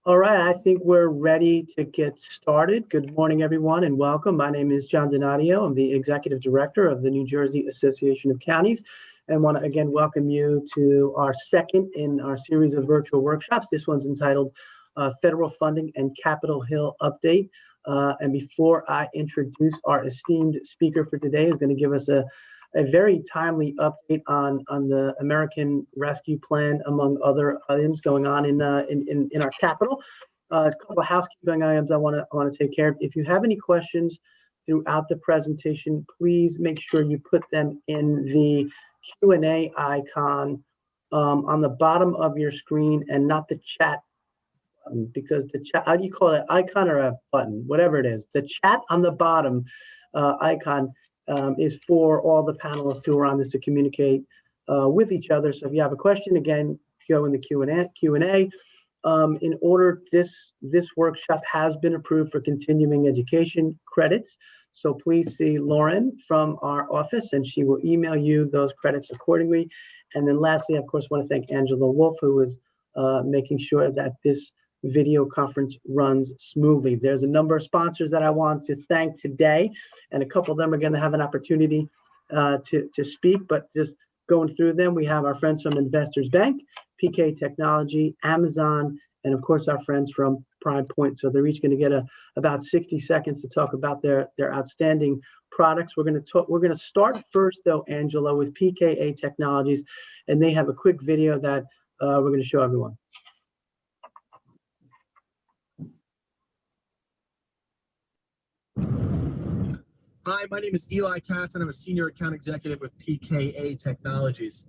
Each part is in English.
All right, I think we're ready to get started. Good morning, everyone, and welcome. My name is John Donadio. I'm the Executive Director of the New Jersey Association of Counties, and want to again welcome you to our second in our series of virtual workshops. This one's entitled Federal Funding and Capitol Hill Update. And before I introduce our esteemed speaker for today, is going to give us a very timely update on the American Rescue Plan, among other items going on in our capital. A couple of housekeeping items I want to take care of. If you have any questions throughout the presentation, please make sure you put them in the Q&A icon on the bottom of your screen, and not the chat button, because the chat, how do you call it, icon or a button, whatever it is, the chat on the bottom icon is for all the panelists who are on this to communicate with each other. So if you have a question, again, go in the Q&A. In order, this workshop has been approved for continuing education credits. So please see Lauren from our office, and she will email you those credits accordingly. And then lastly, of course, I want to thank Angela Wolf, who is making sure that this video conference runs smoothly. There's a number of sponsors that I want to thank today, and a couple of them are going to have an opportunity to speak, but just going through them, we have our friends from Investors Bank, PK Technology, Amazon, and of course our friends from Prime Point. So they're each going to get about 60 seconds to talk about their outstanding products. We're going to start first, though, Angela, with PKA Technologies, and they have a quick video that we're going to show everyone. Hi, my name is Eli Katz, and I'm a Senior Account Executive with PKA Technologies.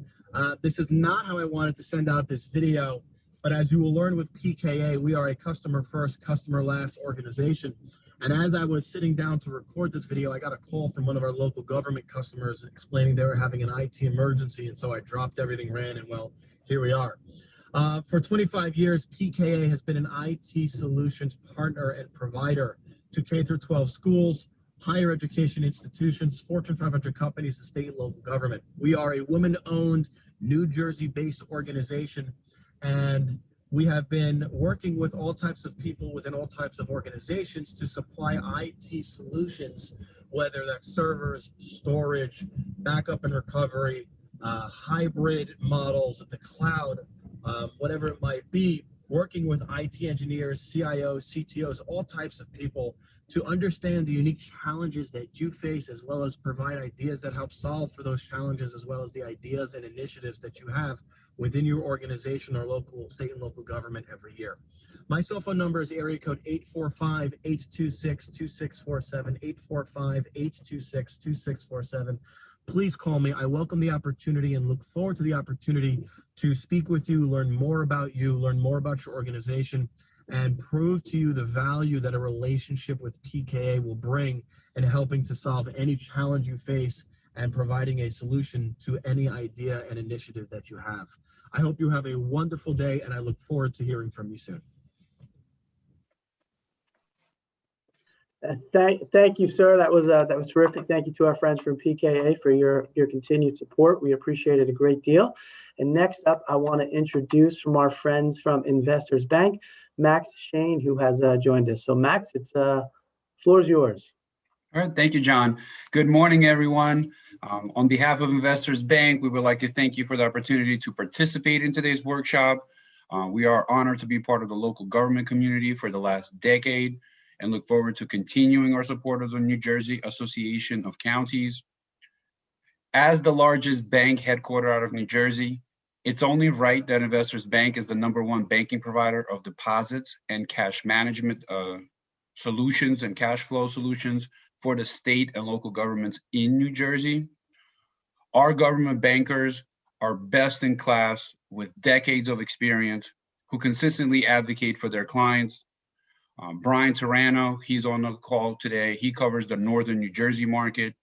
This is not how I wanted to send out this video, but as you will learn with PKA, we are a customer-first, customer-last organization. And as I was sitting down to record this video, I got a call from one of our local government customers explaining they were having an IT emergency, and so I dropped everything, ran, and well, here we are. For 25 years, PKA has been an IT solutions partner and provider to K-12 schools, higher education institutions, Fortune 500 companies, and state and local government. We are a women-owned, New Jersey-based organization, and we have been working with all types of people within all types of organizations to supply IT solutions, whether that's servers, storage, backup and recovery, hybrid models, the cloud, whatever it might be, working with IT engineers, CIOs, CTOs, all types of people to understand the unique challenges that you face, as well as provide ideas that help solve for those challenges, as well as the ideas and initiatives that you have within your organization or local, state and local government every year. My cell phone number is area code 845-826-2647, 845-826-2647. Please call me. I welcome the opportunity and look forward to the opportunity to speak with you, learn more about you, learn more about your organization, and prove to you the value that a relationship with PKA will bring in helping to solve any challenge you face and providing a solution to any idea and initiative that you have. I hope you have a wonderful day, and I look forward to hearing from you soon. Thank you, sir. That was terrific. Thank you to our friends from PKA for your continued support. We appreciate it a great deal. And next up, I want to introduce from our friends from Investors Bank, Max Shane, who has joined us. So Max, it's floor is yours. All right, thank you, John. Good morning, everyone. On behalf of Investors Bank, we would like to thank you for the opportunity to participate in today's workshop. We are honored to be part of the local government community for the last decade and look forward to continuing our support of the New Jersey Association of Counties. As the largest bank headquartered out of New Jersey, it's only right that Investors Bank is the #1 banking provider of deposits and cash management solutions and cash flow solutions for the state and local governments in New Jersey. Our government bankers are best in class with decades of experience who consistently advocate for their clients. Brian Turano, he's on the call today. He covers the northern New Jersey market,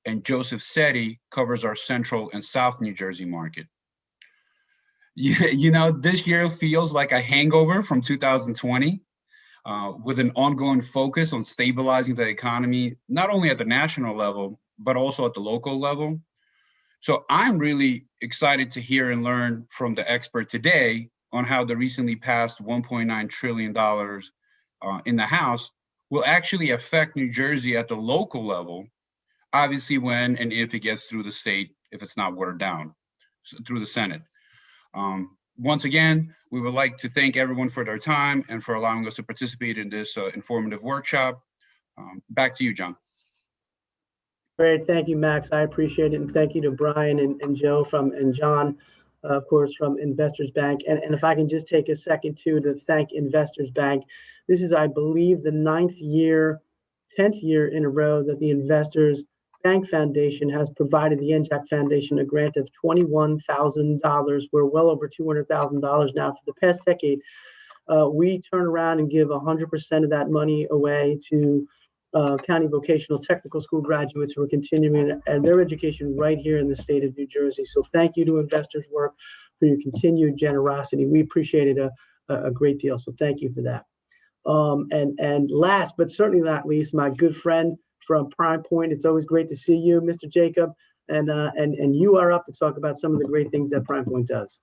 and Joseph Setti covers our central and south New Jersey market. You know, this year feels like a hangover from 2020, with an ongoing focus on stabilizing the economy, not only at the national level, but also at the local level. So I'm really excited to hear and learn from the expert today on how the recently passed $1.9 trillion in the House will actually affect New Jersey at the local level, obviously when and if it gets through the state, if it's not watered down through the Senate. Once again, we would like to thank everyone for their time and for allowing us to participate in this informative workshop. Back to you, John. Great, thank you, Max. I appreciate it, and thank you to Brian and Joe and John, of course, from Investors Bank. And if I can just take a second too to thank Investors Bank. This is, I believe, the 10th year in a row that the Investors Bank Foundation has provided the NJAC Foundation a grant of $21,000. We're well over $200,000 now for the past decade. We turn around and give 100% of that money away to county vocational technical school graduates who are continuing their education right here in the state of New Jersey. So thank you to Investors Work for your continued generosity. We appreciate it a great deal. So thank you for that. And last, but certainly not least, my good friend from Prime Point. It's always great to see you, Mr. Jacob. And you are up to talk about some of the great things that Prime Point does.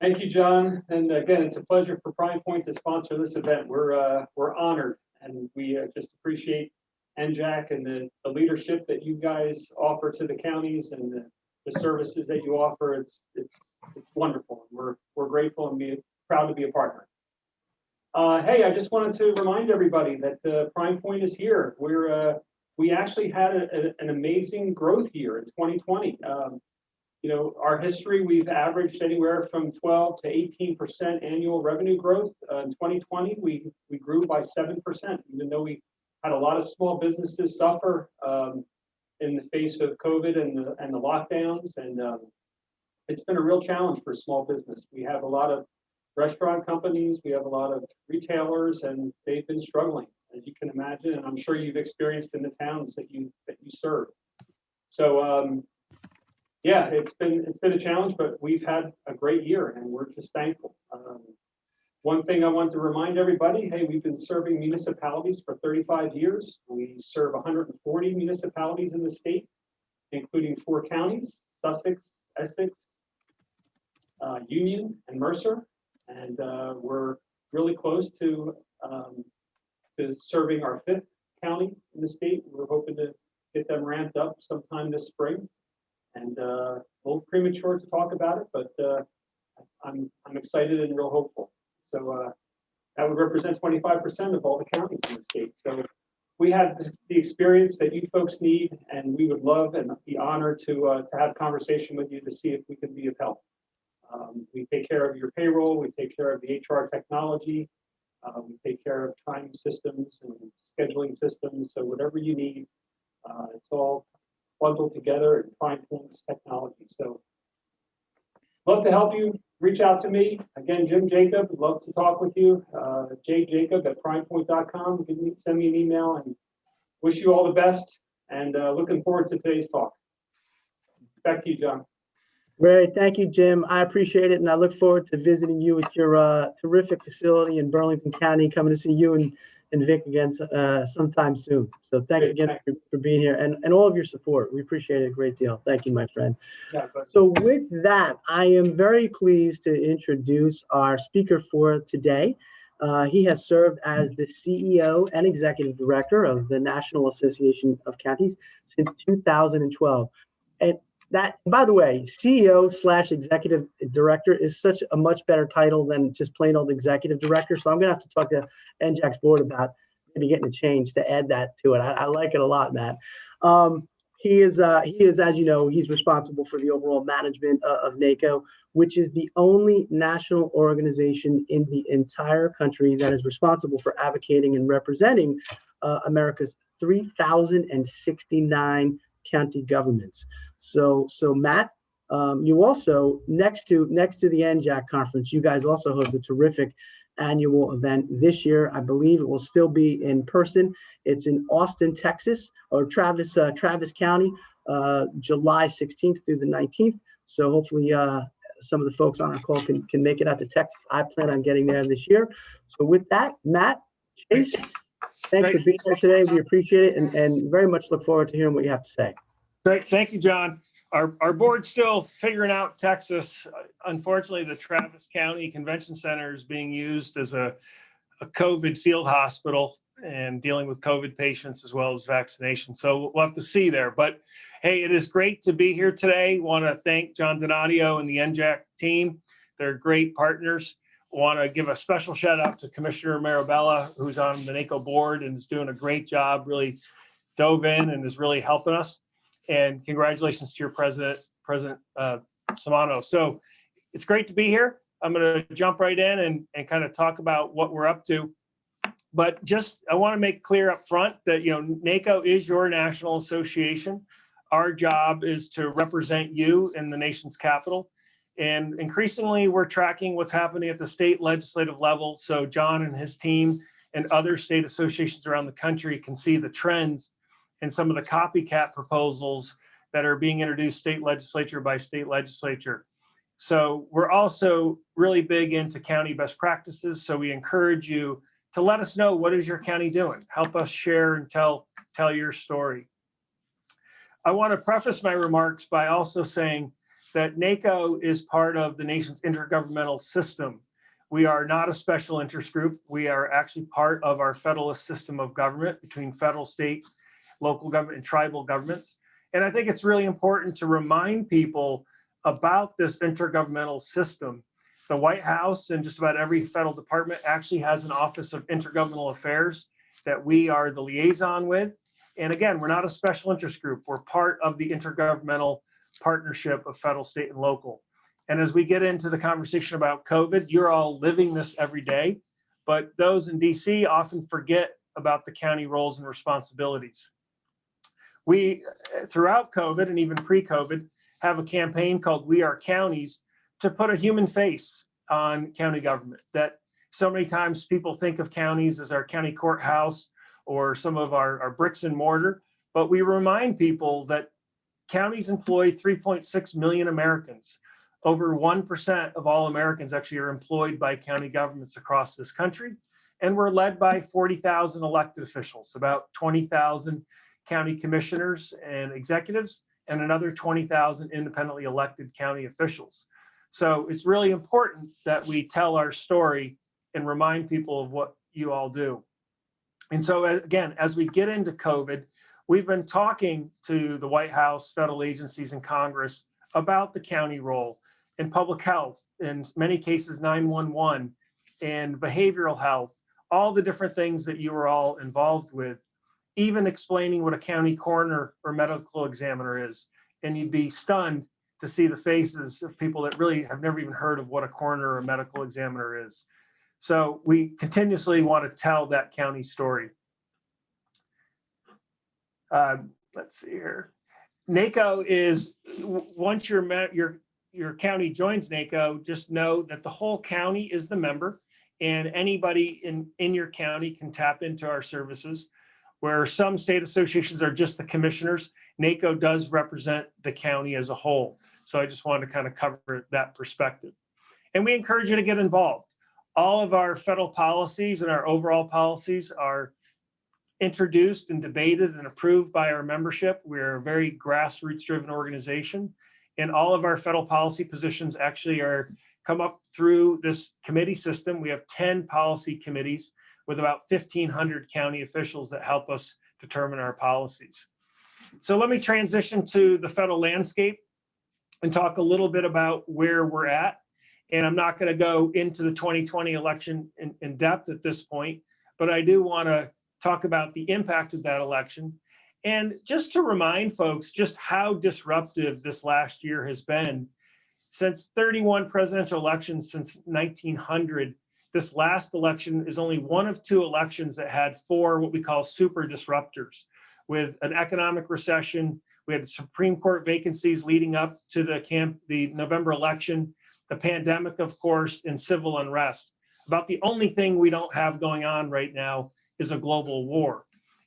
Thank you, John. And again, it's a pleasure for Prime Point to sponsor this event. We're honored, and we just appreciate NJAC and the leadership that you guys offer to the counties and the services that you offer. It's wonderful. We're grateful and proud to be a partner. Hey, I just wanted to remind everybody that Prime Point is here. We actually had an amazing growth year in 2020. Our history, we've averaged anywhere from 12 to 18% annual revenue growth. In 2020, we grew by 7%, even though we had a lot of small businesses suffer in the face of COVID and the lockdowns. And it's been a real challenge for small business. We have a lot of restaurant companies, we have a lot of retailers, and they've been struggling, as you can imagine, and I'm sure you've experienced in the towns that you serve. So yeah, it's been a challenge, but we've had a great year, and we're just thankful. One thing I want to remind everybody: hey, we've been serving municipalities for 35 years. We serve 140 municipalities in the state, including 4 counties: Sussex, Essex, Union, and Mercer. And we're really close to serving our 5th county in the state. We're hoping to get them ramped up sometime this spring. And a little premature to talk about it, but I'm excited and real hopeful. So that would represent 25% of all the counties in the state. So we have the experience that you folks need, and we would love and be honored to have a conversation with you to see if we can be of help. We take care of your payroll, we take care of the HR technology, we take care of time systems and scheduling systems. So whatever you need, it's all bundled together in Prime Point's technology. So love to help you. Reach out to me. Again, Jim Jacob, would love to talk with you. jjacob@primepoint.com. Send me an email, and wish you all the best, and looking forward to today's talk. Back to you, John. Great, thank you, Jim. I appreciate it, and I look forward to visiting you at your terrific facility in Burlington County. Coming to see you and Vic again sometime soon. So thanks again for being here and all of your support. We appreciate it a great deal. Thank you, my friend. Yeah, so with that, I am very pleased to introduce our speaker for today. He has served as the CEO and Executive Director of the National Association of Counties since 2012. And that, by the way, CEO/Executive Director is such a much better title than just plain old Executive Director. So I'm going to have to talk to NJAC's board about maybe getting a change to add that to it. I like it a lot, Matt. He is, as you know, he's responsible for the overall management of NACo, which is the only national organization in the entire country that is responsible for advocating and representing America's 3,069 county governments. So Matt, you also next to the NJAC conference, you guys also host a terrific annual event this year. I believe it will still be in person. It's in Austin, Texas, or Travis County, July 16th through the 19th. So hopefully some of the folks on our call can make it out to Texas. I plan on getting there this year. So with that, Matt, Chase, thanks for being here today. We appreciate it and very much look forward to hearing what you have to say. Great. Thank you, John. Our board's still figuring out Texas. Unfortunately, the Travis County Convention Center is being used as a COVID field hospital and dealing with COVID patients as well as vaccination. So we'll have to see there. But hey, it is great to be here today. Want to thank John Donadio and the NJAC team. They're great partners. Want to give a special shout out to Commissioner Marabella, who's on the NACo board and is doing a great job, really dove in and is really helping us. And congratulations to your president, Samano. So it's great to be here. I'm going to jump right in and kind of talk about what we're up to. But just, I want to make clear up front that, NACo is your national association. Our job is to represent you in the nation's capital. And increasingly, we're tracking what's happening at the state legislative level. So John and his team and other state associations around the country can see the trends and some of the copycat proposals that are being introduced state legislature by state legislature. So we're also really big into county best practices. So we encourage you to let us know, what is your county doing? Help us share and tell your story. I want to preface my remarks by also saying that NACo is part of the nation's intergovernmental system. We are not a special interest group. We are actually part of our federalist system of government between federal, state, local government, and tribal governments. And I think it's really important to remind people about this intergovernmental system. The White House and just about every federal department actually has an Office of Intergovernmental Affairs that we are the liaison with. And again, we're not a special interest group. We're part of the intergovernmental partnership of federal, state, and local. And as we get into the conversation about COVID, you're all living this every day, but those in DC often forget about the county roles and responsibilities. We, throughout COVID and even pre-COVID, have a campaign called We Are Counties to put a human face on county government. That so many times people think of counties as our county courthouse or some of our bricks and mortar, but we remind people that counties employ 3.6 million Americans. Over 1% of all Americans actually are employed by county governments across this country. And we're led by 40,000 elected officials, about 20,000 county commissioners and executives, and another 20,000 independently elected county officials. So it's really important that we tell our story and remind people of what you all do. And so again, as we get into COVID, we've been talking to the White House, federal agencies, and Congress about the county role in public health, in many cases 911, and behavioral health, all the different things that you are all involved with, even explaining what a county coroner or medical examiner is. And you'd be stunned to see the faces of people that really have never even heard of what a coroner or medical examiner is. So we continuously want to tell that county story. Let's see here. NACo is, once your county joins NACo, just know that the whole county is the member, and anybody in your county can tap into our services. Where some state associations are just the commissioners, NACo does represent the county as a whole. So I just wanted to kind of cover that perspective. And we encourage you to get involved. All of our federal policies and our overall policies are introduced and debated and approved by our membership. We're a very grassroots driven organization. And all of our federal policy positions actually come up through this committee system. We have 10 policy committees with about 1,500 county officials that help us determine our policies. So let me transition to the federal landscape and talk a little bit about where we're at. And I'm not going to go into the 2020 election in depth at this point, but I do want to talk about the impact of that election. And just to remind folks just how disruptive this last year has been. Since 31 presidential elections since 1900, this last election is only one of two elections that had four what we call super disruptors, with an economic recession. We had Supreme Court vacancies leading up to the November election, the pandemic, of course, and civil unrest. About the only thing we don't have going on right now is a global war.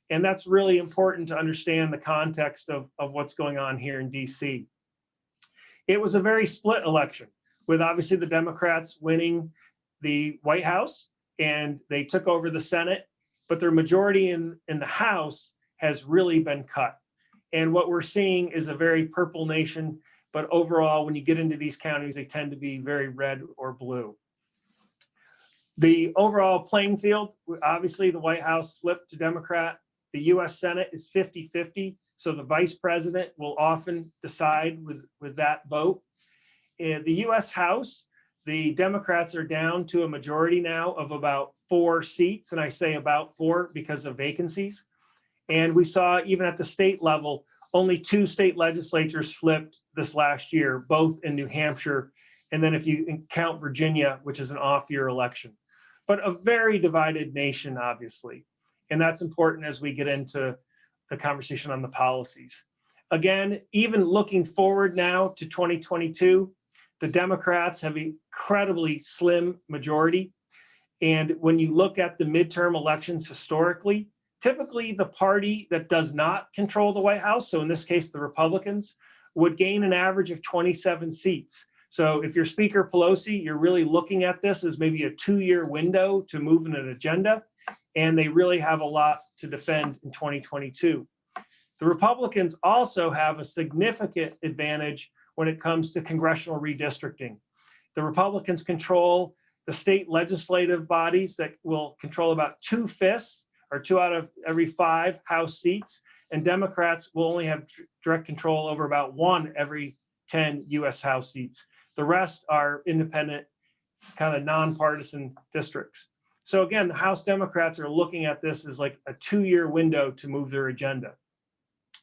And that's really important to understand the context of what's going on here in DC. It was a very split election, with obviously the Democrats winning the White House, and they took over the Senate, but their majority in the House has really been cut. And what we're seeing is a very purple nation, but overall, when you get into these counties, they tend to be very red or blue. The overall playing field, obviously the White House flipped to Democrat. The US Senate is 50-50. So the vice president will often decide with that vote. In the US House, the Democrats are down to a majority now of about 4 seats. And I say about 4 because of vacancies. And we saw even at the state level, only 2 state legislatures flipped this last year, both in New Hampshire. And then if you count Virginia, which is an off-year election. But a very divided nation, obviously. And that's important as we get into the conversation on the policies. Again, even looking forward now to 2022, the Democrats have an incredibly slim majority. And when you look at the midterm elections historically, typically the party that does not control the White House, so in this case, the Republicans, would gain an average of 27 seats. So if you're Speaker Pelosi, you're really looking at this as maybe a 2-year window to move in an agenda, and they really have a lot to defend in 2022. The Republicans also have a significant advantage when it comes to congressional redistricting. The Republicans control the state legislative bodies that will control about 2/5 or 2 out of every 5 House seats, and Democrats will only have direct control over about 1 every 10 US House seats. The rest are independent, kind of nonpartisan districts. So again, the House Democrats are looking at this as like a 2-year window to move their agenda.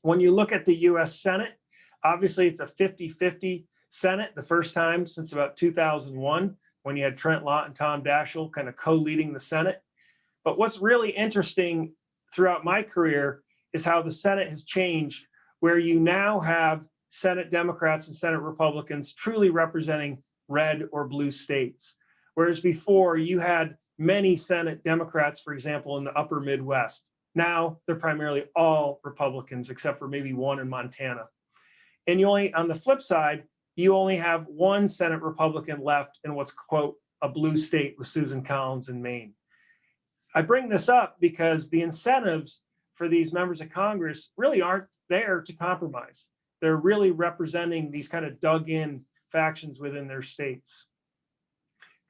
When you look at the US Senate, obviously it's a 50-50 Senate, the first time since about 2001, when you had Trent Lott and Tom Daschle kind of co-leading the Senate. But what's really interesting throughout my career is how the Senate has changed, where you now have Senate Democrats and Senate Republicans truly representing red or blue states. Whereas before you had many Senate Democrats, for example, in the upper Midwest. Now they're primarily all Republicans, except for maybe 1 in Montana. And you only, on the flip side, you only have 1 Senate Republican left in what's, quote, a blue state with Susan Collins in Maine. I bring this up because the incentives for these members of Congress really aren't there to compromise. They're really representing these kind of dug-in factions within their states.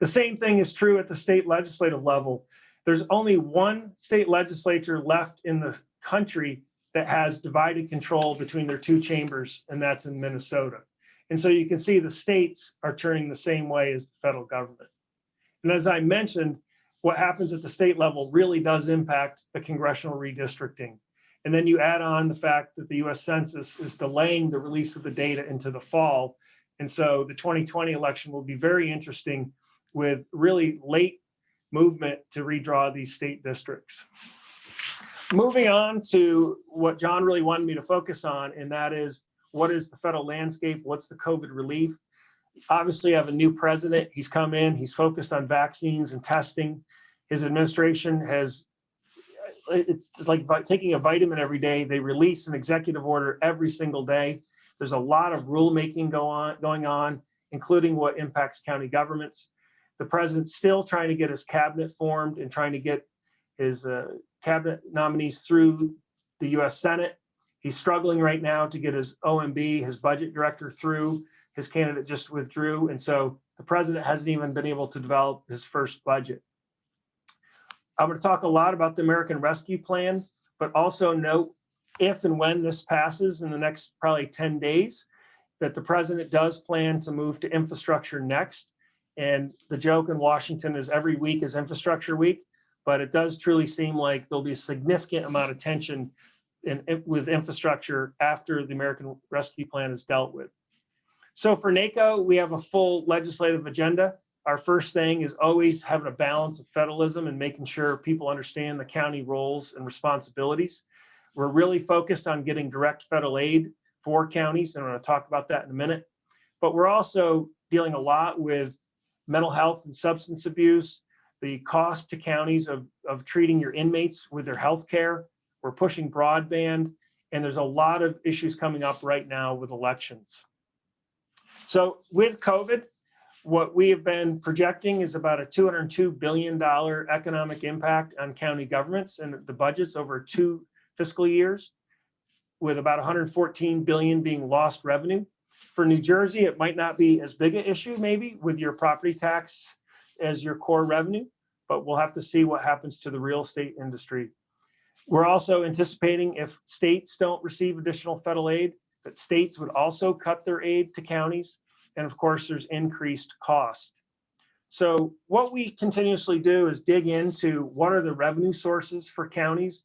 The same thing is true at the state legislative level. There's only 1 state legislature left in the country that has divided control between their 2 chambers, and that's in Minnesota. And so you can see the states are turning the same way as the federal government. And as I mentioned, what happens at the state level really does impact the congressional redistricting. And then you add on the fact that the US Census is delaying the release of the data into the fall. And so the 2020 election will be very interesting with really late movement to redraw these state districts. Moving on to what John really wanted me to focus on, and that is, what is the federal landscape? What's the COVID relief? Obviously, I have a new president. He's come in, he's focused on vaccines and testing. His administration has, it's like taking a vitamin every day. They release an executive order every single day. There's a lot of rulemaking going on, including what impacts county governments. The president's still trying to get his cabinet formed and trying to get his cabinet nominees through the US Senate. He's struggling right now to get his OMB, his budget director, through. His candidate just withdrew. And so the president hasn't even been able to develop his first budget. I'm going to talk a lot about the American Rescue Plan, but also note, if and when this passes in the next probably 10 days, that the president does plan to move to infrastructure next. And the joke in Washington is every week is infrastructure week, but it does truly seem like there'll be a significant amount of tension with infrastructure after the American Rescue Plan is dealt with. So for NACo, we have a full legislative agenda. Our first thing is always having a balance of federalism and making sure people understand the county roles and responsibilities. We're really focused on getting direct federal aid for counties, and I'm going to talk about that in a minute. But we're also dealing a lot with mental health and substance abuse, the cost to counties of treating your inmates with their health care. We're pushing broadband, and there's a lot of issues coming up right now with elections. So with COVID, what we have been projecting is about a $202 billion economic impact on county governments and the budgets over 2 fiscal years. with about 114 billion being lost revenue. For New Jersey, it might not be as big an issue maybe with your property tax as your core revenue, but we'll have to see what happens to the real estate industry. We're also anticipating if states don't receive additional federal aid, that states would also cut their aid to counties. And of course, there's increased cost. So what we continuously do is dig into what are the revenue sources for counties,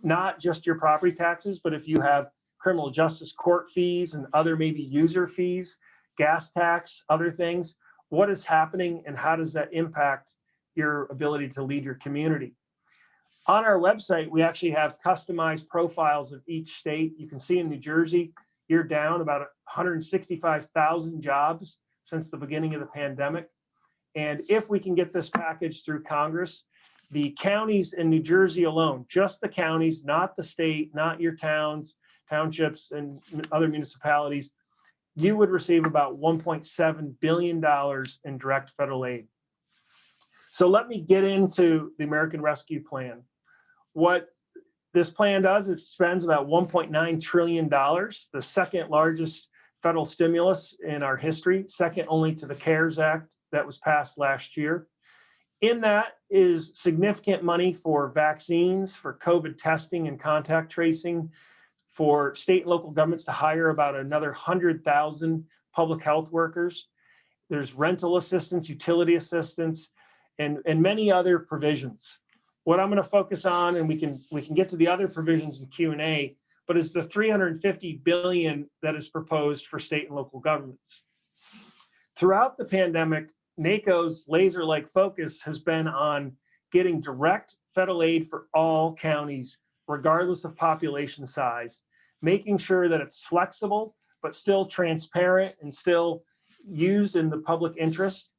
not just your property taxes, but if you have criminal justice court fees and other maybe user fees, gas tax, other things, what is happening and how does that impact your ability to lead your community? On our website, we actually have customized profiles of each state. You can see in New Jersey, you're down about 165,000 jobs since the beginning of the pandemic. And if we can get this package through Congress, the counties in New Jersey alone, just the counties, not the state, not your towns, townships, and other municipalities, you would receive about $1.7 billion in direct federal aid. So let me get into the American Rescue Plan. What this plan does, it spends about $1.9 trillion, the second largest federal stimulus in our history, second only to the CARES Act that was passed last year. In that is significant money for vaccines, for COVID testing and contact tracing, for state and local governments to hire about another 100,000 public health workers. There's rental assistance, utility assistance, and many other provisions. What I'm going to focus on, and we can get to the other provisions in Q&A, but is the $350 billion that is proposed for state and local governments. Throughout the pandemic, NACo's laser-like focus has been on getting direct federal aid for all counties, regardless of population size, making sure that it's flexible, but still transparent and still used in the public interest.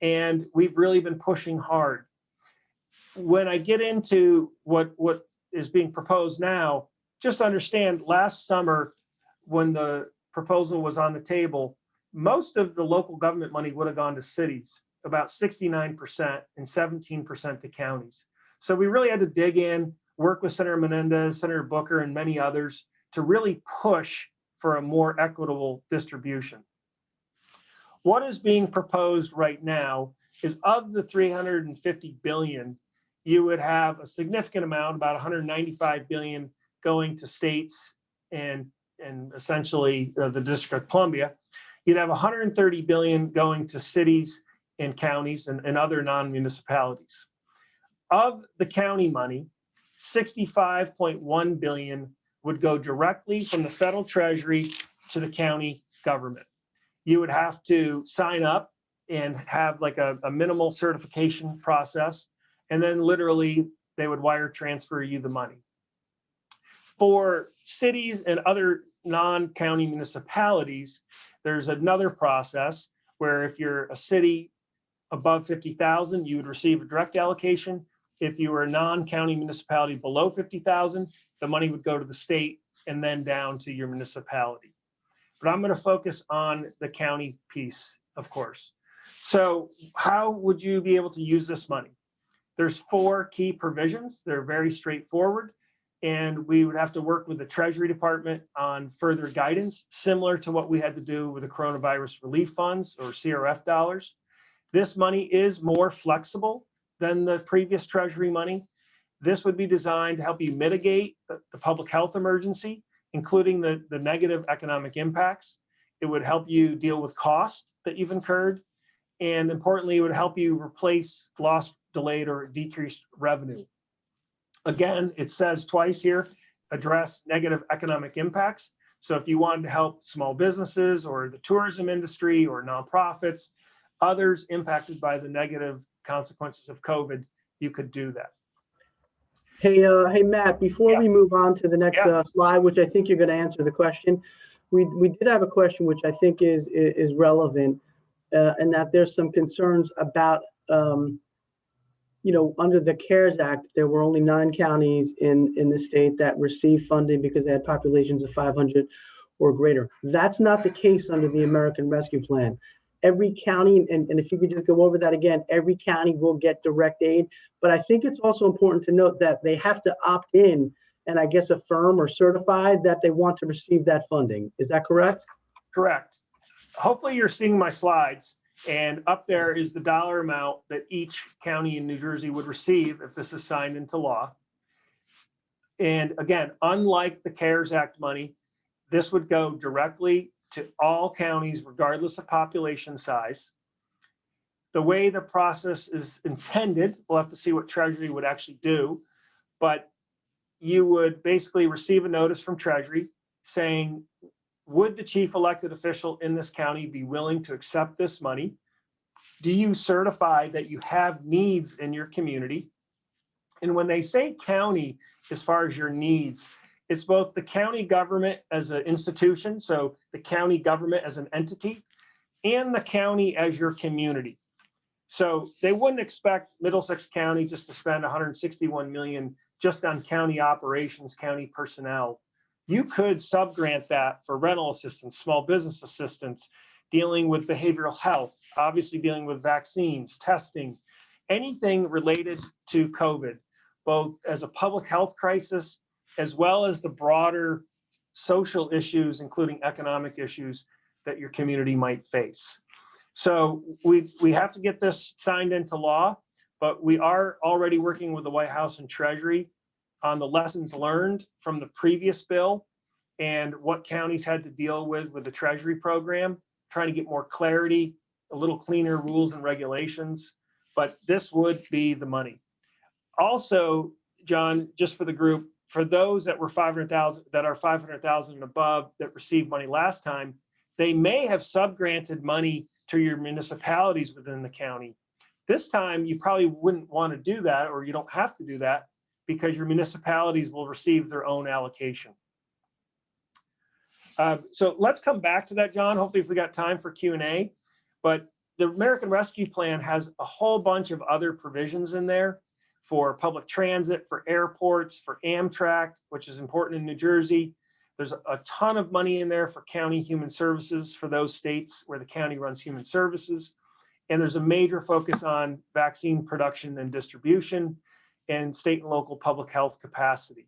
And we've really been pushing hard. When I get into what is being proposed now, just understand last summer when the proposal was on the table, most of the local government money would have gone to cities, about 69% and 17% to counties. So we really had to dig in, work with Senator Menendez, Senator Booker, and many others to really push for a more equitable distribution. What is being proposed right now is of the $350 billion, you would have a significant amount, about $195 billion going to states and essentially the District of Columbia. You'd have $130 billion going to cities and counties and other non-municipalities. Of the county money, $65.1 billion would go directly from the federal treasury to the county government. You would have to sign up and have like a minimal certification process, and then literally they would wire transfer you the money. For cities and other non-county municipalities, there's another process where if you're a city above 50,000, you would receive a direct allocation. If you were a non-county municipality below 50,000, the money would go to the state and then down to your municipality. But I'm going to focus on the county piece, of course. So how would you be able to use this money? There's 4 key provisions. They're very straightforward. And we would have to work with the Treasury Department on further guidance, similar to what we had to do with the coronavirus relief funds or CRF dollars. This money is more flexible than the previous Treasury money. This would be designed to help you mitigate the public health emergency, including the negative economic impacts. It would help you deal with costs that you've incurred. And importantly, it would help you replace lost, delayed, or decreased revenue. Again, it says twice here, address negative economic impacts. So if you wanted to help small businesses or the tourism industry or nonprofits, others impacted by the negative consequences of COVID, you could do that. Hey, Matt, before we move on to the next slide, which I think you're going to answer the question, we did have a question which I think is relevant, and that there's some concerns about, under the CARES Act, there were only 9 counties in the state that received funding because they had populations of 500 or greater. That's not the case under the American Rescue Plan. Every county, and if you could just go over that again, every county will get direct aid. But I think it's also important to note that they have to opt in and I guess affirm or certify that they want to receive that funding. Is that correct? Correct. Hopefully you're seeing my slides, and up there is the dollar amount that each county in New Jersey would receive if this is signed into law. And again, unlike the CARES Act money, this would go directly to all counties regardless of population size. The way the process is intended, we'll have to see what Treasury would actually do, but you would basically receive a notice from Treasury saying, would the chief elected official in this county be willing to accept this money? Do you certify that you have needs in your community? And when they say county, as far as your needs, it's both the county government as an institution, so the county government as an entity, and the county as your community. So they wouldn't expect Middlesex County just to spend $161 million just on county operations, county personnel. You could subgrant that for rental assistance, small business assistance, dealing with behavioral health, obviously dealing with vaccines, testing, anything related to COVID, both as a public health crisis, as well as the broader social issues, including economic issues that your community might face. So we have to get this signed into law, but we are already working with the White House and Treasury on the lessons learned from the previous bill and what counties had to deal with the Treasury program, trying to get more clarity, a little cleaner rules and regulations, but this would be the money. Also, John, just for the group, for those that were 500,000, that are 500,000 and above that received money last time, they may have subgranted money to your municipalities within the county. This time, you probably wouldn't want to do that, or you don't have to do that, because your municipalities will receive their own allocation. So let's come back to that, John, hopefully if we got time for Q&A. But the American Rescue Plan has a whole bunch of other provisions in there for public transit, for airports, for Amtrak, which is important in New Jersey. There's a ton of money in there for county human services for those states where the county runs human services. And there's a major focus on vaccine production and distribution and state and local public health capacity.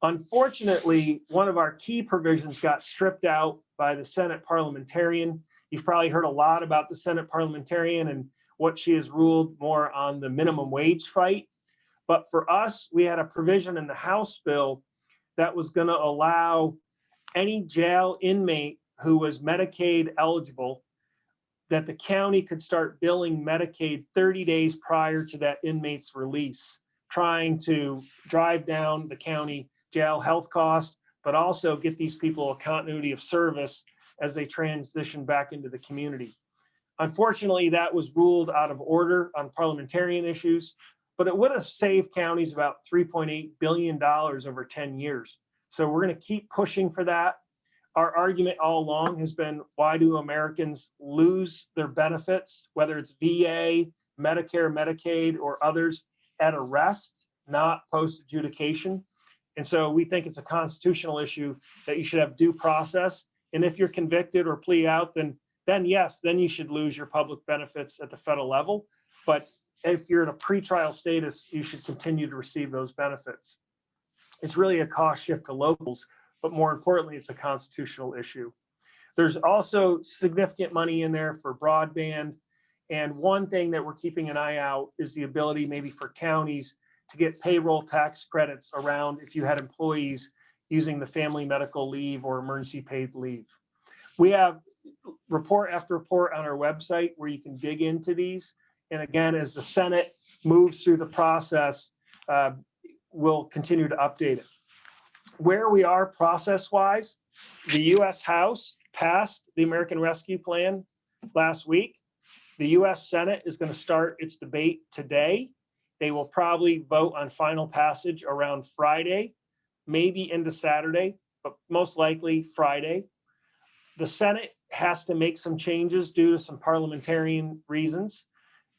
Unfortunately, one of our key provisions got stripped out by the Senate parliamentarian. You've probably heard a lot about the Senate parliamentarian and what she has ruled more on the minimum wage fight. But for us, we had a provision in the House bill that was going to allow any jail inmate who was Medicaid eligible, that the county could start billing Medicaid 30 days prior to that inmate's release, trying to drive down the county jail health cost, but also get these people a continuity of service as they transition back into the community. Unfortunately, that was ruled out of order on parliamentarian issues, but it would have saved counties about $3.8 billion over 10 years. So we're going to keep pushing for that. Our argument all along has been, why do Americans lose their benefits, whether it's VA, Medicare, Medicaid, or others, at arrest, not post-adjudication? And so we think it's a constitutional issue that you should have due process. And if you're convicted or plea out, then yes, then you should lose your public benefits at the federal level. But if you're in a pretrial status, you should continue to receive those benefits. It's really a cost shift to locals, but more importantly, it's a constitutional issue. There's also significant money in there for broadband. And one thing that we're keeping an eye out is the ability maybe for counties to get payroll tax credits around if you had employees using the family medical leave or emergency paid leave. We have report after report on our website where you can dig into these. And again, as the Senate moves through the process, we'll continue to update it. Where we are process-wise, the U.S. House passed the American Rescue Plan last week. The U.S. Senate is going to start its debate today. They will probably vote on final passage around Friday, maybe into Saturday, but most likely Friday. The Senate has to make some changes due to some parliamentarian reasons.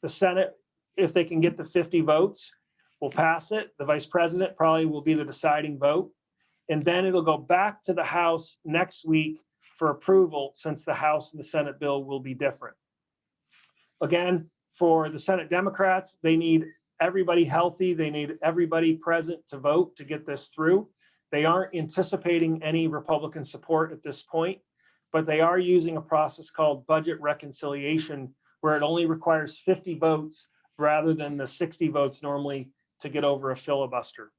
The Senate, if they can get the 50 votes, will pass it. The vice president probably will be the deciding vote. And then it'll go back to the House next week for approval, since the House and the Senate bill will be different. Again, for the Senate Democrats, they need everybody healthy. They need everybody present to vote to get this through. They aren't anticipating any Republican support at this point, but they are using a process called budget reconciliation, where it only requires 50 votes rather than the 60 votes normally to get over a filibuster.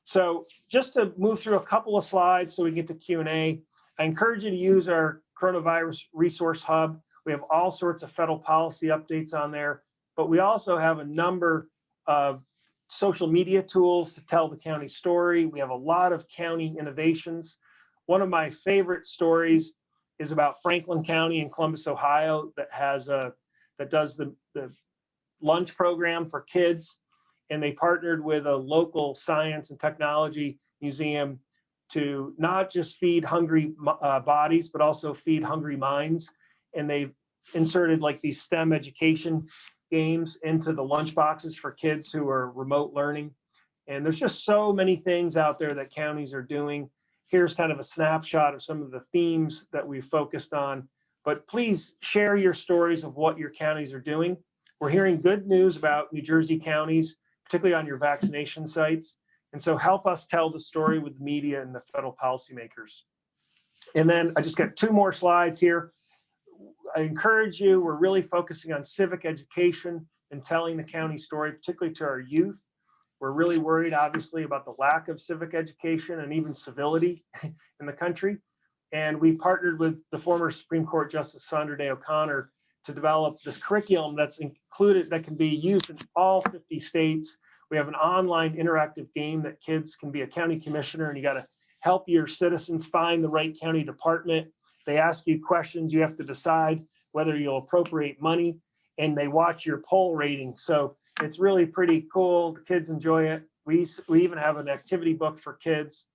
So just to move through a couple of slides so we get to Q&A, I encourage you to use our coronavirus resource hub. We have all sorts of federal policy updates on there, but we also have a number of social media tools to tell the county story. We have a lot of county innovations. One of my favorite stories is about Franklin County in Columbus, Ohio, that does the lunch program for kids. And they partnered with a local science and technology museum to not just feed hungry bodies, but also feed hungry minds. And they've inserted like these STEM education games into the lunch boxes for kids who are remote learning. And there's just so many things out there that counties are doing. Here's kind of a snapshot of some of the themes that we've focused on. But please share your stories of what your counties are doing. We're hearing good news about New Jersey counties, particularly on your vaccination sites. And so help us tell the story with the media and the federal policymakers. And then I just got 2 more slides here. I encourage you, we're really focusing on civic education and telling the county story, particularly to our youth. We're really worried, obviously, about the lack of civic education and even civility in the country. And we partnered with the former Supreme Court Justice Sandra Day O'Connor to develop this curriculum that's included, that can be used in all 50 states. We have an online interactive game that kids can be a county commissioner, and you got to help your citizens find the right county department. They ask you questions. You have to decide whether you'll appropriate money, and they watch your poll rating. So it's really pretty cool. The kids enjoy it. We even have an activity book for kids.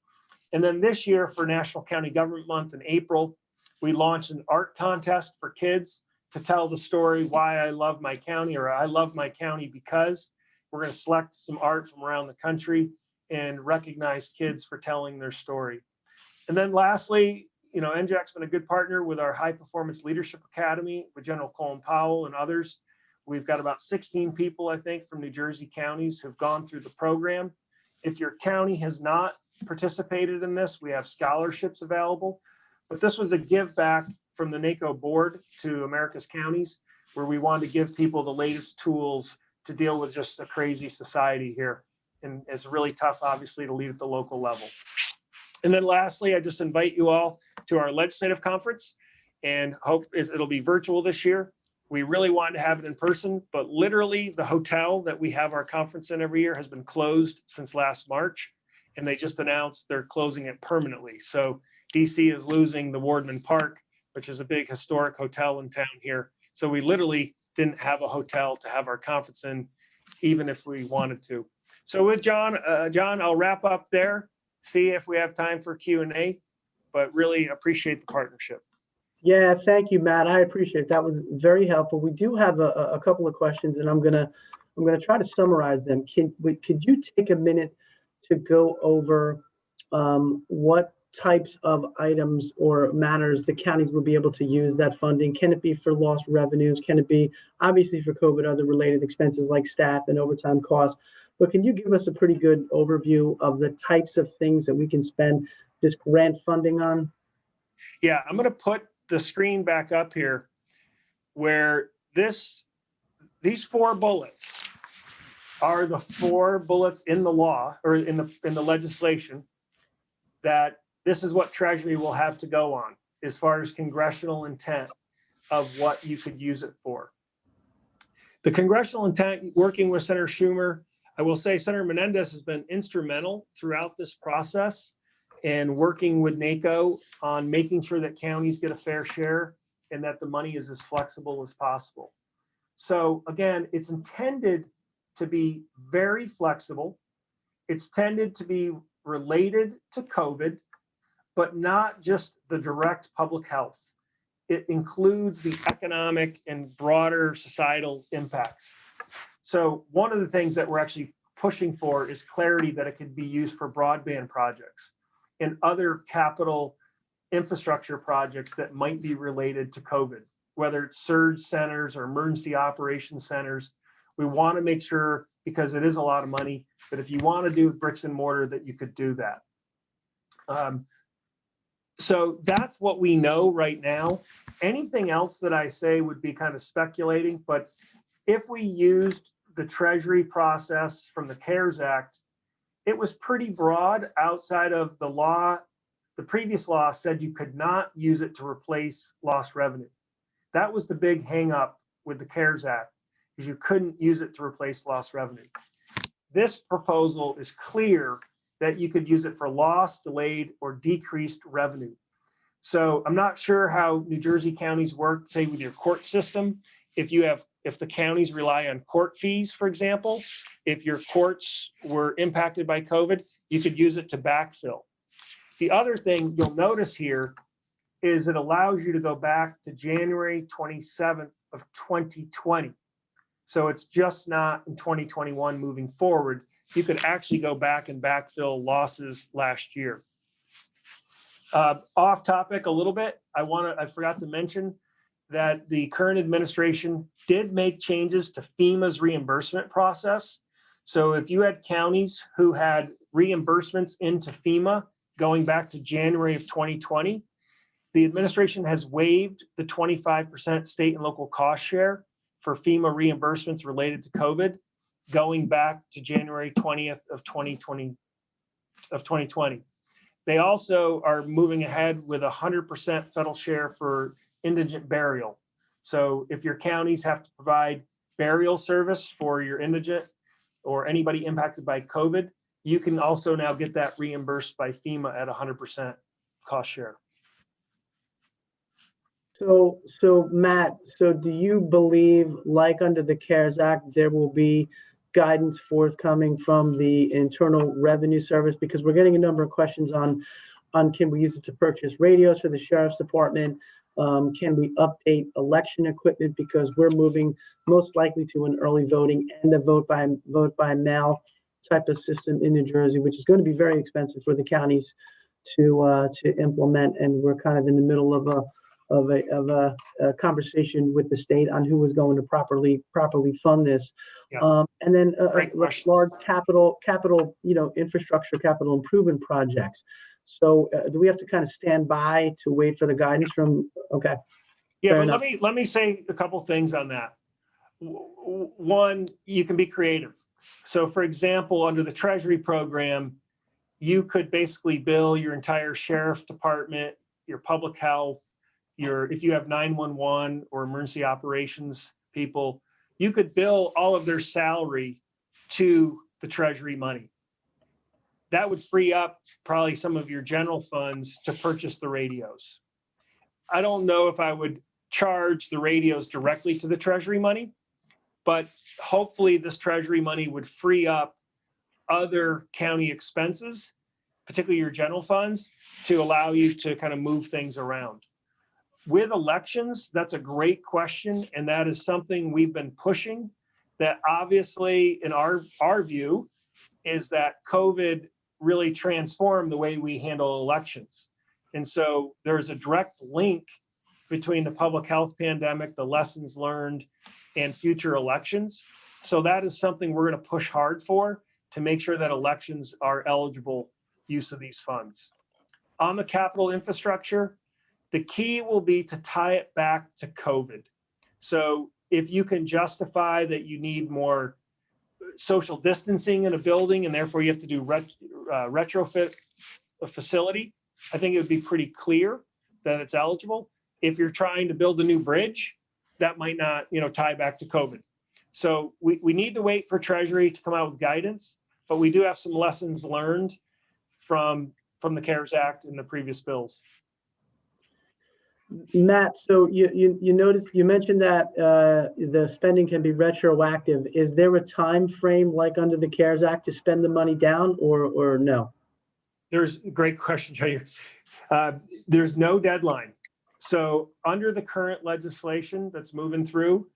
And then this year for National County Government Month in April, we launched an art contest for kids to tell the story why I love my county, or I love my county because. We're going to select some art from around the country and recognize kids for telling their story. And then lastly, NJAC's been a good partner with our High Performance Leadership Academy with General Colin Powell and others. We've got about 16 people, I think, from New Jersey counties who've gone through the program. If your county has not participated in this, we have scholarships available. But this was a give back from the NACo board to America's counties, where we wanted to give people the latest tools to deal with just a crazy society here. And it's really tough, obviously, to lead at the local level. And then lastly, I just invite you all to our legislative conference, and hope it'll be virtual this year. We really wanted to have it in person, but literally the hotel that we have our conference in every year has been closed since last March, and they just announced they're closing it permanently. So DC is losing the Wardman Park, which is a big historic hotel in town here. So we literally didn't have a hotel to have our conference in, even if we wanted to. So with John, I'll wrap up there, see if we have time for Q&A, but really appreciate the partnership. Yeah, thank you, Matt. I appreciate it. That was very helpful. We do have a couple of questions, and I'm gonna try to summarize them. Could you take a minute to go over what types of items or matters the counties will be able to use that funding? Can it be for lost revenues? Can it be obviously for COVID, other related expenses like staff and overtime costs? But can you give us a pretty good overview of the types of things that we can spend this grant funding on? Yeah, I'm going to put the screen back up here, where these 4 bullets are the 4 bullets in the law, or in the legislation, that this is what Treasury will have to go on as far as congressional intent of what you could use it for. The congressional intent, working with Senator Schumer, I will say Senator Menendez has been instrumental throughout this process, and working with NACo on making sure that counties get a fair share and that the money is as flexible as possible. So again, it's intended to be very flexible. It's tended to be related to COVID, but not just the direct public health. It includes the economic and broader societal impacts. So one of the things that we're actually pushing for is clarity that it could be used for broadband projects and other capital infrastructure projects that might be related to COVID, whether it's surge centers or emergency operations centers. We want to make sure, because it is a lot of money, that if you want to do bricks and mortar, that you could do that. So that's what we know right now. Anything else that I say would be kind of speculating, but if we used the Treasury process from the CARES Act, it was pretty broad outside of the law. The previous law said you could not use it to replace lost revenue. That was the big hang up with the CARES Act, is you couldn't use it to replace lost revenue. This proposal is clear that you could use it for lost, delayed, or decreased revenue. So I'm not sure how New Jersey counties work, say with your court system. If the counties rely on court fees, for example, if your courts were impacted by COVID, you could use it to backfill. The other thing you'll notice here is it allows you to go back to January 27th of 2020. So it's just not in 2021 moving forward. You could actually go back and backfill losses last year. Off topic a little bit, I forgot to mention that the current administration did make changes to FEMA's reimbursement process. So if you had counties who had reimbursements into FEMA going back to January of 2020, the administration has waived the 25% state and local cost share for FEMA reimbursements related to COVID going back to January 20th of 2020. They also are moving ahead with 100% federal share for indigent burial. So if your counties have to provide burial service for your indigent or anybody impacted by COVID, you can also now get that reimbursed by FEMA at 100% cost share. So Matt, so do you believe, like under the CARES Act, there will be guidance forthcoming from the Internal Revenue Service? Because we're getting a number of questions on can we use it to purchase radios for the Sheriff's Department? Can we update election equipment, because we're moving most likely to an early voting and a vote by mail type of system in New Jersey, which is going to be very expensive for the counties to implement. And we're kind of in the middle of a conversation with the state on who is going to properly fund this. Yeah. And then large capital, infrastructure, capital improvement projects. So do we have to kind of stand by to wait for the guidance from? Okay. Yeah, but let me say a couple things on that. One, you can be creative. So for example, under the Treasury program, you could basically bill your entire sheriff department, your public health, if you have 911 or emergency operations people, you could bill all of their salary to the Treasury money. That would free up probably some of your general funds to purchase the radios. I don't know if I would charge the radios directly to the Treasury money, but hopefully this Treasury money would free up other county expenses, particularly your general funds, to allow you to kind of move things around. With elections, that's a great question, and that is something we've been pushing. That obviously, in our view, is that COVID really transformed the way we handle elections. And so there's a direct link between the public health pandemic, the lessons learned, and future elections. So that is something we're going to push hard for, to make sure that elections are eligible use of these funds. On the capital infrastructure, the key will be to tie it back to COVID. So if you can justify that you need more social distancing in a building and therefore you have to do retrofit a facility, I think it would be pretty clear that it's eligible. If you're trying to build a new bridge, that might not, tie back to COVID. So we need to wait for Treasury to come out with guidance, but we do have some lessons learned from the CARES Act and the previous bills. Matt, so you mentioned that the spending can be retroactive. Is there a time frame, like under the CARES Act, to spend the money down, or no? There's a great question, Jay. There's no deadline. So under the current legislation that's moving through,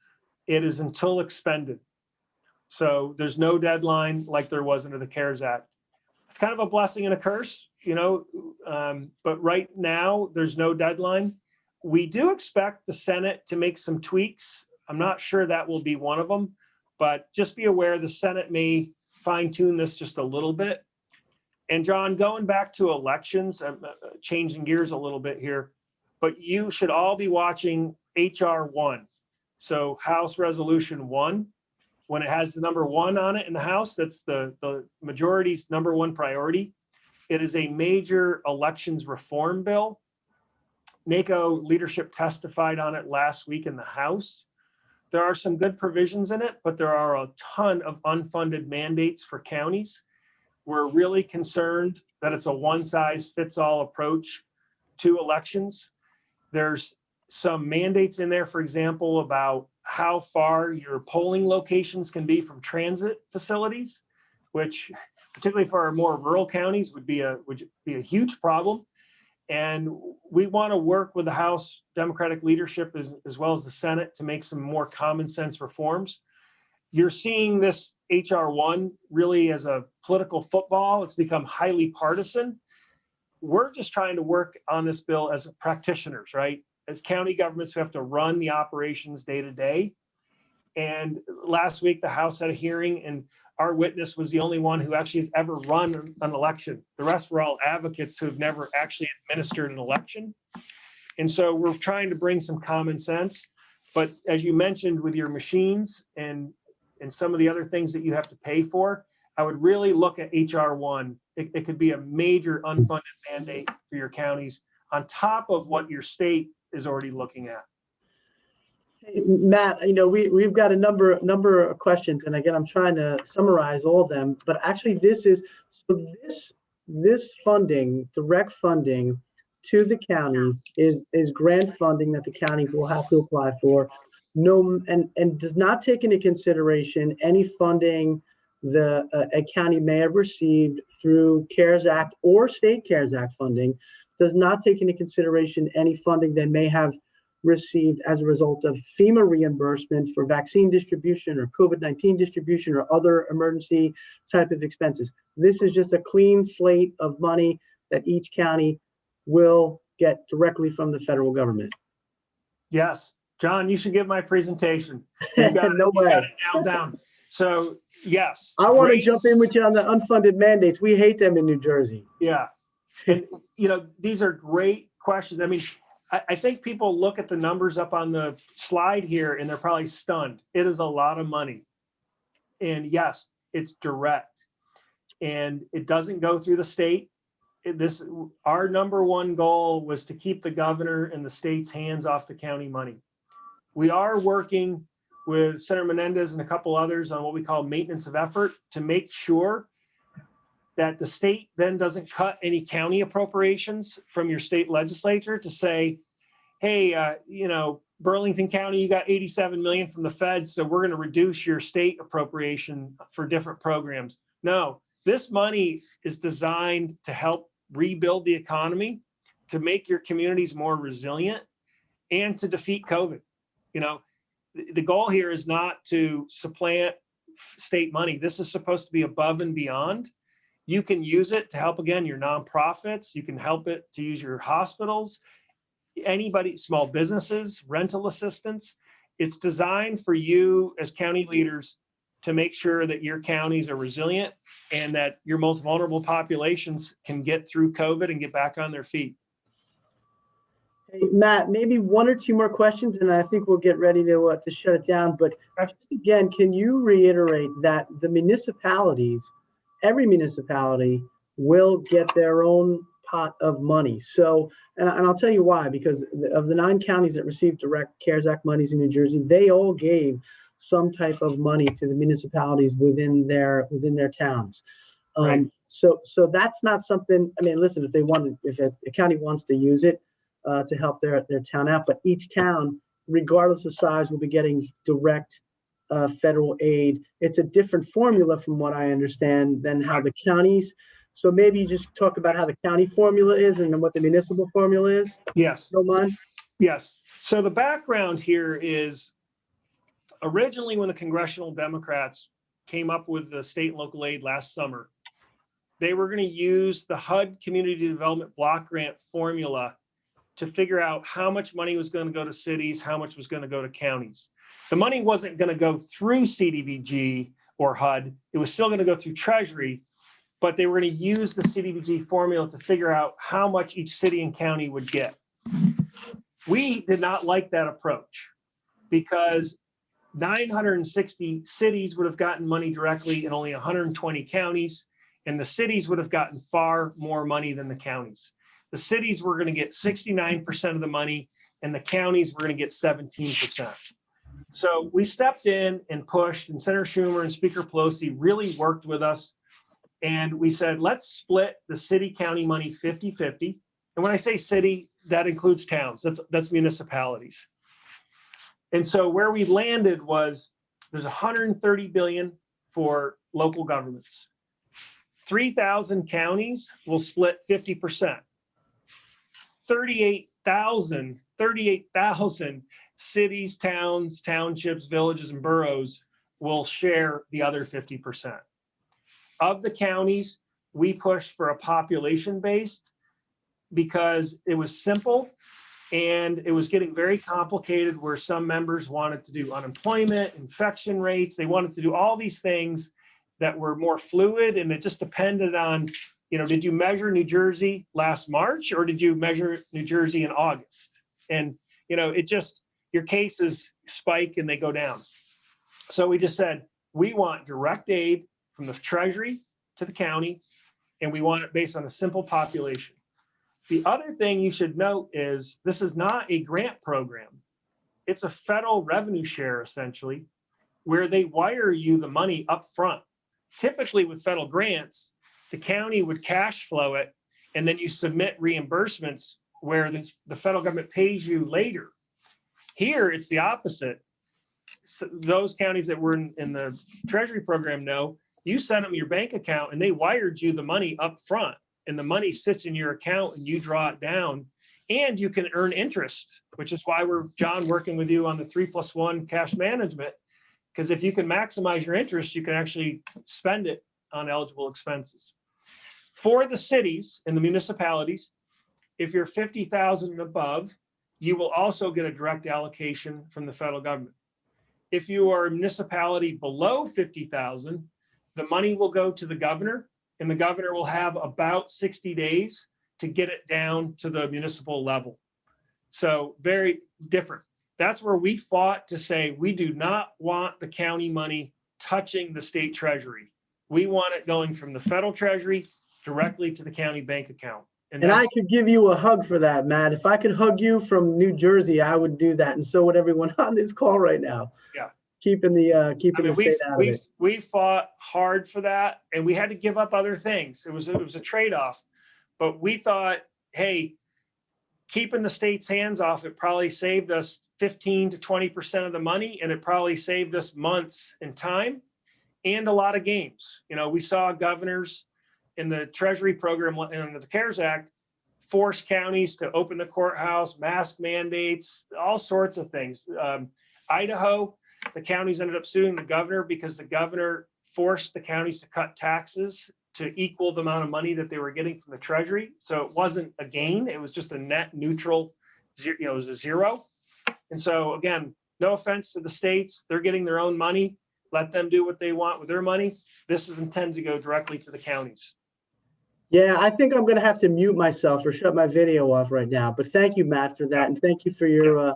it is until expended. So there's no deadline like there was under the CARES Act. It's kind of a blessing and a curse, but right now there's no deadline. We do expect the Senate to make some tweaks. I'm not sure that will be one of them, But just be aware the Senate may fine tune this just a little bit. And John, going back to elections, I'm changing gears a little bit here, but you should all be watching HR 1. So House Resolution 1, when it has the number 1 on it in the House, that's the majority's number 1 priority. It is a major elections reform bill. NACo leadership testified on it last week in the House. There are some good provisions in it, but there are a ton of unfunded mandates for counties. We're really concerned that it's a one-size-fits-all approach to elections. There's some mandates in there, for example, about how far your polling locations can be from transit facilities, which particularly for our more rural counties would be a huge problem. And we want to work with the House Democratic leadership as well as the Senate to make some more common sense reforms. You're seeing this HR 1 really as a political football. It's become highly partisan. We're just trying to work on this bill as practitioners, right? As county governments who have to run the operations day to day. And last week, the House had a hearing, and our witness was the only one who actually has ever run an election. The rest were all advocates who have never actually administered an election. And so we're trying to bring some common sense. But as you mentioned with your machines and some of the other things that you have to pay for, I would really look at HR 1. It could be a major unfunded mandate for your counties on top of what your state is already looking at. Hey, Matt, we've got a number of questions, and again, I'm trying to summarize all of them. But actually, this funding, direct funding to the counties, is grant funding that the counties will have to apply for. And does not take into consideration any funding a county may have received through CARES Act or state CARES Act funding. Does not take into consideration any funding they may have received as a result of FEMA reimbursement for vaccine distribution or COVID-19 distribution or other emergency type of expenses. This is just a clean slate of money that each county will get directly from the federal government. Yes. John, you should give my presentation. You got No way. You got it nailed down. So yes. I want to jump in with you on the unfunded mandates. We hate them in New Jersey. Yeah. And these are great questions. I mean, I think people look at the numbers up on the slide here and they're probably stunned. It is a lot of money. And yes, it's direct. And it doesn't go through the state. Our number 1 goal was to keep the governor and the state's hands off the county money. We are working with Senator Menendez and a couple others on what we call maintenance of effort to make sure that the state then doesn't cut any county appropriations from your state legislature to say, hey, Burlington County, you got 87 million from the feds, so we're going to reduce your state appropriation for different programs. No, this money is designed to help rebuild the economy, to make your communities more resilient, and to defeat COVID. The goal here is not to supplant state money. This is supposed to be above and beyond. You can use it to help, again, your nonprofits. You can help it to use your hospitals, anybody, small businesses, rental assistance. It's designed for you as county leaders to make sure that your counties are resilient and that your most vulnerable populations can get through COVID and get back on their feet. Hey, Matt, maybe 1 or 2 more questions, and I think we'll get ready to shut it down. But just again, can you reiterate that the municipalities, every municipality, will get their own pot of money? So, and I'll tell you why, because of the 9 counties that received direct CARES Act monies in New Jersey, they all gave some type of money to the municipalities within their towns. Right. So that's not something. I mean, listen, if a county wants to use it to help their town out, but each town, regardless of size, will be getting direct federal aid. It's a different formula from what I understand than how the counties. So maybe you just talk about how the county formula is and then what the municipal formula is. Yes. Don't mind? Yes. So the background here is originally when the congressional Democrats came up with the state and local aid last summer, they were going to use the HUD Community Development Block Grant formula to figure out how much money was going to go to cities, how much was going to go to counties. The money wasn't going to go through CDBG or HUD. It was still going to go through Treasury, but they were going to use the CDBG formula to figure out how much each city and county would get. We did not like that approach because 960 cities would have gotten money directly and only 120 counties, and the cities would have gotten far more money than the counties. The cities were going to get 69% of the money, and the counties were going to get 17%. So we stepped in and pushed, and Senator Schumer and Speaker Pelosi really worked with us. And we said, let's split the city-county money 50-50. And when I say city, that includes towns. That's municipalities. And so where we landed was there's $130 billion for local governments. 3,000 counties will split 50%. 38,000 cities, towns, townships, villages, and boroughs will share the other 50%. Of the counties, we pushed for a population-based because it was simple and it was getting very complicated where some members wanted to do unemployment, infection rates. They wanted to do all these things that were more fluid, and it just depended on, did you measure New Jersey last March or did you measure New Jersey in August? And, your cases spike and they go down. So we just said, we want direct aid from the Treasury to the county, and we want it based on a simple population. The other thing you should note is this is not a grant program. It's a federal revenue share, essentially, where they wire you the money up front. Typically with federal grants, the county would cash flow it, and then you submit reimbursements where the federal government pays you later. Here, it's the opposite. So those counties that were in the Treasury program know you sent them your bank account and they wired you the money up front, and the money sits in your account and you draw it down, and you can earn interest, which is why we're, John, working with you on the 3+1 cash management, because if you can maximize your interest, you can actually spend it on eligible expenses. For the cities and the municipalities, if you're 50,000 and above, you will also get a direct allocation from the federal government. If you are a municipality below 50,000, the money will go to the governor, and the governor will have about 60 days to get it down to the municipal level. So very different. That's where we fought to say, we do not want the county money touching the state treasury. We want it going from the federal treasury directly to the county bank account. And I could give you a hug for that, Matt. If I could hug you from New Jersey, I would do that. And so would everyone on this call right now. Yeah. Keeping the state out of it. We fought hard for that, and we had to give up other things. It was a trade-off, but we thought, hey, keeping the state's hands off it probably saved us 15 to 20% of the money, and it probably saved us months in time and a lot of games. We saw governors in the Treasury program and the CARES Act force counties to open the courthouse, mask mandates, all sorts of things. Idaho, the counties ended up suing the governor because the governor forced the counties to cut taxes to equal the amount of money that they were getting from the Treasury. So it wasn't a gain, it was just a net neutral, it was a zero. And so again, no offense to the states, they're getting their own money. Let them do what they want with their money. This is intended to go directly to the counties. Yeah, I think I'm going to have to mute myself or shut my video off right now. But thank you, Matt, for that, and thank you for your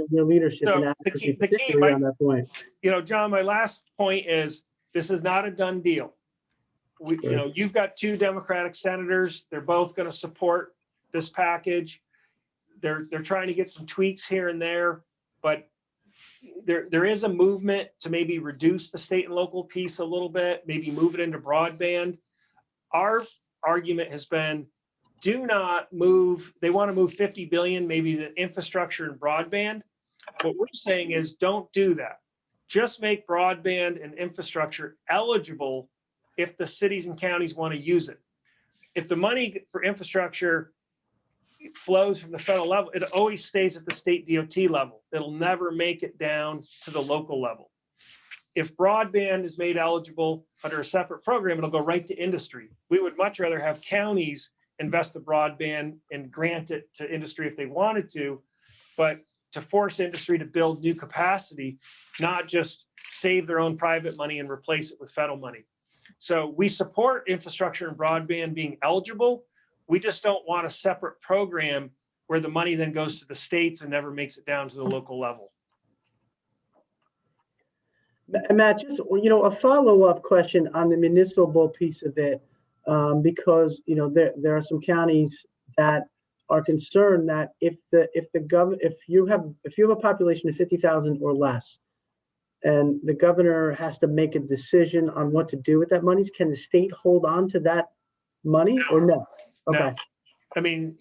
your leadership and advocacy, particularly on that point. John, my last point is this is not a done deal. You've got two Democratic senators. They're both going to support this package. They're trying to get some tweaks here and there, but there is a movement to maybe reduce the state and local piece a little bit, maybe move it into broadband. Our argument has been, do not move. They want to move 50 billion, maybe to infrastructure and broadband. What we're saying is don't do that. Just make broadband and infrastructure eligible if the cities and counties want to use it. If the money for infrastructure flows from the federal level, it always stays at the state DOT level. It'll never make it down to the local level. If broadband is made eligible under a separate program, it'll go right to industry. We would much rather have counties invest the broadband and grant it to industry if they wanted to, but to force industry to build new capacity, not just save their own private money and replace it with federal money. So we support infrastructure and broadband being eligible. We just don't want a separate program where the money then goes to the states and never makes it down to the local level. Matt, just, a follow-up question on the municipal piece of it, because, there are some counties that are concerned that if you have a population of 50,000 or less, and the governor has to make a decision on what to do with that money, can the state hold on to that money or no? Okay. No. I mean,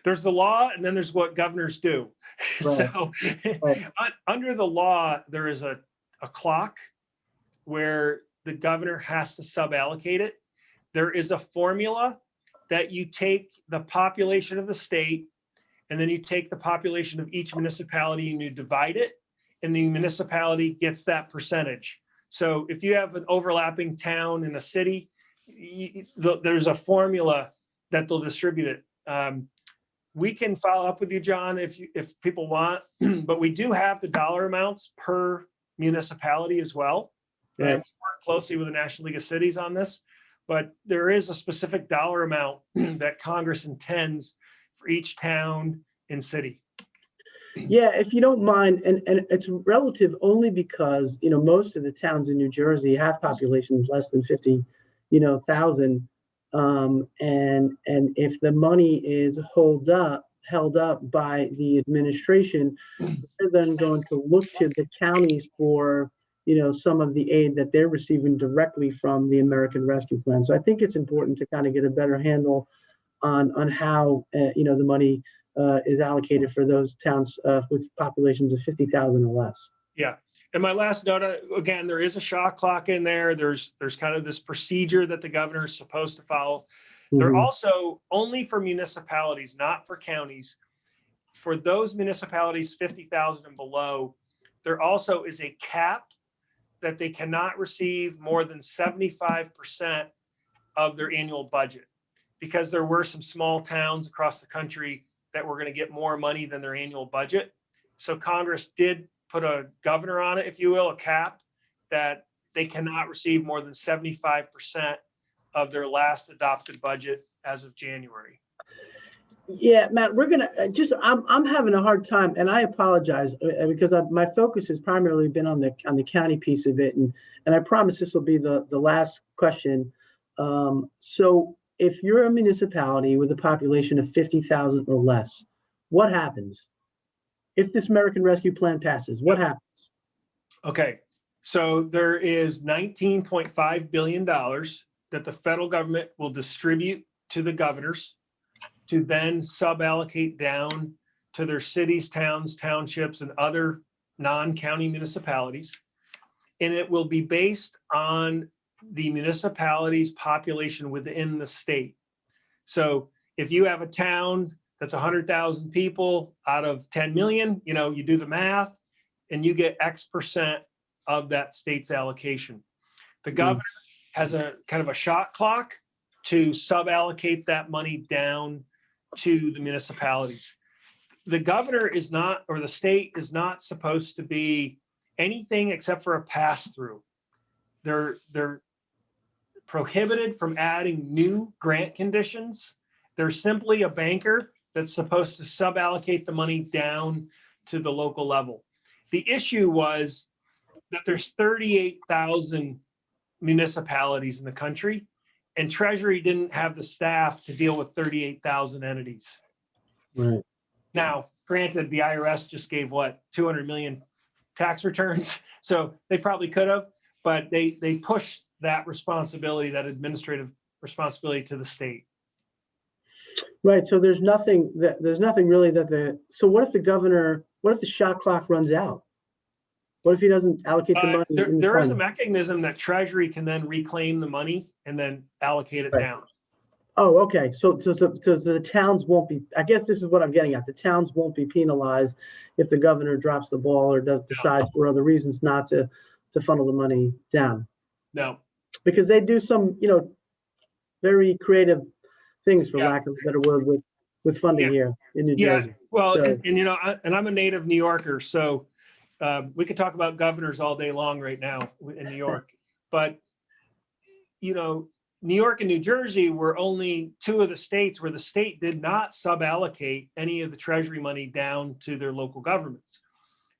there's the law and then there's what governors do. Right. So Right. Under the law, there is a clock where the governor has to sub-allocate it. There is a formula that you take the population of the state and then you take the population of each municipality and you divide it, and the municipality gets that percentage. So if you have an overlapping town in a city, there's a formula that they'll distribute it. We can follow up with you, John, if people want, but we do have the dollar amounts per municipality as well. Right. And we work closely with the National League of Cities on this, but there is a specific dollar amount that Congress intends for each town and city. Yeah, if you don't mind, and it's relative only because, most of the towns in New Jersey have populations less than 50,000. And if the money is held up by the administration, they're then going to look to the counties for, some of the aid that they're receiving directly from the American Rescue Plan. So I think it's important to kind of get a better handle on how, the money is allocated for those towns with populations of 50,000 or less. Yeah. And my last note, again, there is a shot clock in there. There's kind of this procedure that the governor is supposed to follow. They're also only for municipalities, not for counties. For those municipalities 50,000 and below, there also is a cap that they cannot receive more than 75% of their annual budget, because there were some small towns across the country that were going to get more money than their annual budget. So Congress did put a governor on it, if you will, a cap that they cannot receive more than 75% of their last adopted budget as of January. Yeah, Matt, we're gonna I'm having a hard time, and I apologize because my focus has primarily been on the county piece of it, and I promise this will be the last question. So if you're a municipality with a population of 50,000 or less, what happens? If this American Rescue Plan passes, what happens? Okay, so there is $19.5 billion that the federal government will distribute to the governors to then sub-allocate down to their cities, towns, townships, and other non-county municipalities. And it will be based on the municipality's population within the state. So if you have a town that's 100,000 people out of 10 million, you do the math and you get X% of that state's allocation. The governor has a kind of a shot clock to sub-allocate that money down to the municipalities. The governor is not, or the state is not supposed to be anything except for a pass-through. They're prohibited from adding new grant conditions. They're simply a banker that's supposed to sub-allocate the money down to the local level. The issue was that there's 38,000 municipalities in the country, and Treasury didn't have the staff to deal with 38,000 entities. Right. Now, granted, the IRS just gave 200 million tax returns, so they probably could have, but they pushed that responsibility, that administrative responsibility, to the state. Right. So there's nothing really so what if the shot clock runs out? What if he doesn't allocate the money? There is a mechanism that Treasury can then reclaim the money and then allocate it down. Oh, okay. So the towns won't be, I guess this is what I'm getting at. The towns won't be penalized if the governor drops the ball or decides for other reasons not to funnel the money down. No. Because they do some, very creative things, for Yeah. lack of a better word, with funding Yeah. here in New Yeah, Jersey. well, So- and you know, I'm a native New Yorker, so we could talk about governors all day long right now in New York. But, you know, New York and New Jersey were only two of the states where the state did not suballocate any of the treasury money down to their local governments.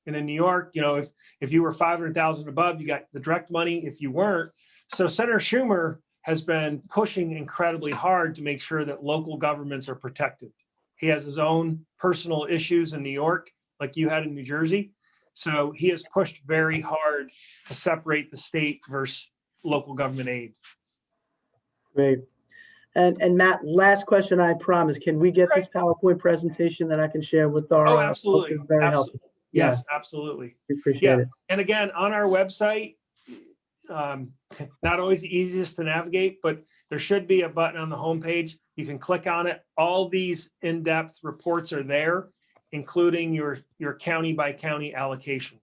And in New York, you know, if you were 500,000 above, you got the direct money. If you weren't, so Senator Schumer has been pushing incredibly hard to make sure that local governments are protected. He has his own personal issues in New York, like you had in New Jersey. So he has pushed very hard to separate the state versus local government aid. Great. And Matt, last question, I promise. Can we get this PowerPoint presentation that I can share with our Oh, absolutely. folks? It's very helpful. Yes, absolutely. We appreciate Yeah. it. And again, on our website, not always the easiest to navigate, but there should be a button on the homepage. You can click on it. All these in-depth reports are there, including your county by county allocation.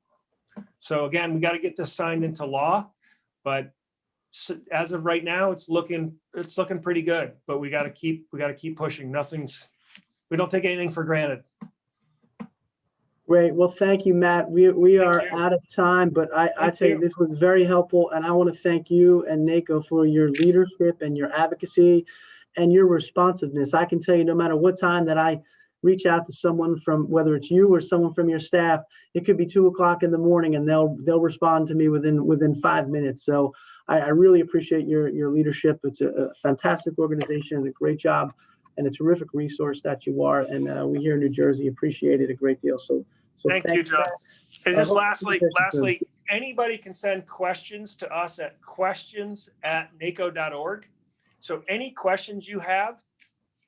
So again, we got to get this signed into law, but as of right now, it's looking pretty good. But we got to keep pushing. We don't take anything for granted. Great. Well, thank you, Matt. We are you. out of time, but I Thank tell you, you. this was very helpful, and I want to thank you and NACo for your leadership and your advocacy and your responsiveness. I can tell you, no matter what time that I reach out to someone, from whether it's you or someone from your staff, it could be 2 o'clock in the morning, and they'll respond to me within 5 minutes. So I really appreciate your leadership. It's a fantastic organization and a great job, and a terrific resource that you are. And we here in New Jersey appreciate it a great deal. So Thank you, John. And I just hope lastly, you get this anybody can send questions to us at questions@naco.org. So any questions you have,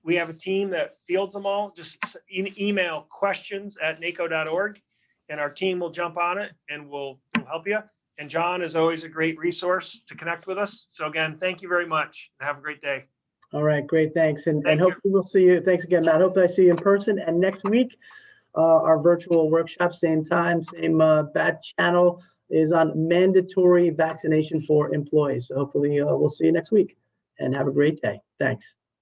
we have a team that fields them all. Just email questions@naco.org, and our team will jump on it and we'll help you. And John is always a great resource to connect with us. So again, thank you very much and have a great day. All right, great, thanks. And Thank you. hopefully we'll see you. Thanks again, Matt. Hope I see you in person. And next week, our virtual workshop, same time, same bad channel, is on mandatory vaccination for employees. So hopefully we'll see you next week, and have a great day. Thanks.